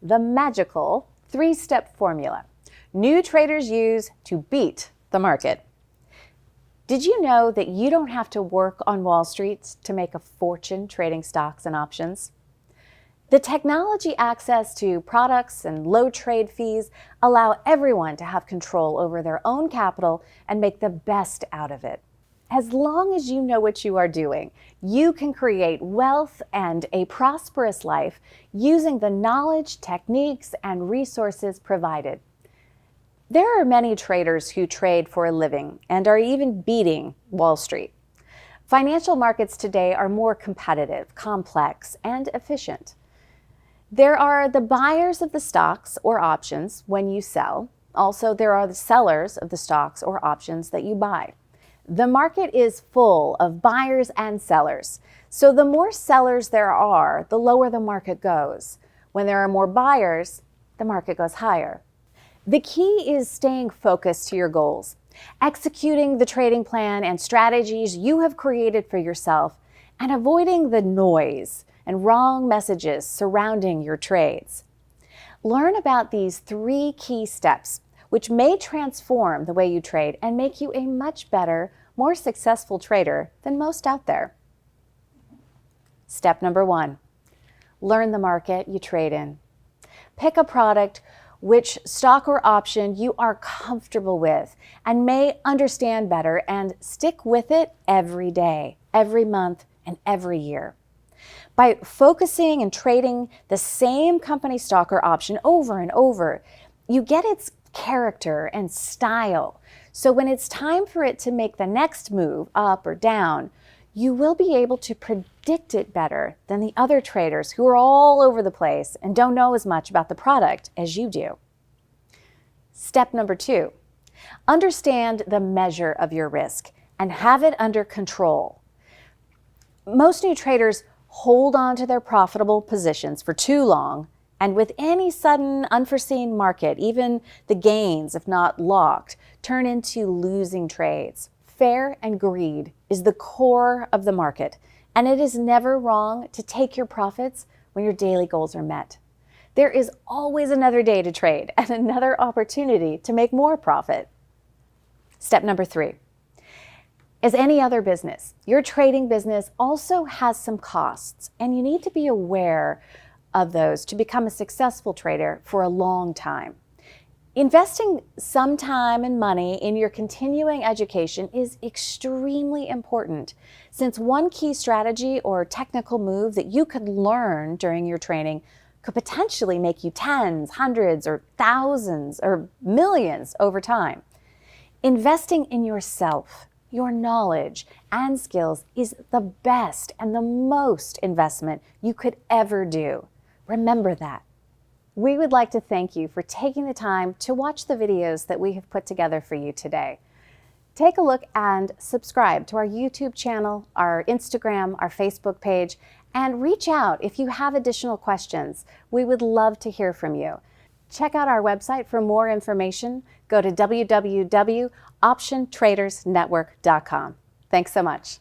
the magical 3-step formula new traders use to beat the market. Did you know that you don't have to work on Wall Street to make a fortune trading stocks and options? The technology access to products and low trade fees allow everyone to have control over their own capital and make the best out of it. As long as you know what you are doing, you can create wealth and a prosperous life using the knowledge, techniques, and resources provided. There are many traders who trade for a living and are even beating Wall Street. Financial markets today are more competitive, complex, and efficient. There are the buyers of the stocks or options when you sell. Also, there are the sellers of the stocks or options that you buy. The market is full of buyers and sellers. So the more sellers there are, the lower the market goes. When there are more buyers, the market goes higher. The key is staying focused to your goals, executing the trading plan and strategies you have created for yourself, and avoiding the noise and wrong messages surrounding your trades. Learn about these 3 key steps, which may transform the way you trade and make you a much better, more successful trader than most out there. Step number 1, learn the market you trade in. Pick a product which stock or option you are comfortable with and may understand better, and stick with it every day, every month, and every year. By focusing and trading the same company stock or option over and over, you get its character and style. So when it's time for it to make the next move up or down, you will be able to predict it better than the other traders who are all over the place and don't know as much about the product as you do. Step number 2, understand the measure of your risk and have it under control. Most new traders hold on to their profitable positions for too long, and with any sudden unforeseen market, even the gains, if not locked, turn into losing trades. Fear and greed is the core of the market, and it is never wrong to take your profits when your daily goals are met. There is always another day to trade and another opportunity to make more profit. Step number 3. As any other business, your trading business also has some costs, and you need to be aware of those to become a successful trader for a long time. Investing some time and money in your continuing education is extremely important, since one key strategy or technical move that you could learn during your training could potentially make you tens, hundreds, or thousands, or millions over time. Investing in yourself, your knowledge, and skills is the best and the most investment you could ever do. Remember that. We would like to thank you for taking the time to watch the videos that we have put together for you today. Take a look and subscribe to our YouTube channel, our Instagram, our Facebook page, and reach out if you have additional questions. We would love to hear from you. Check out our website for more information. Go to www.optiontradersnetwork.com. Thanks so much.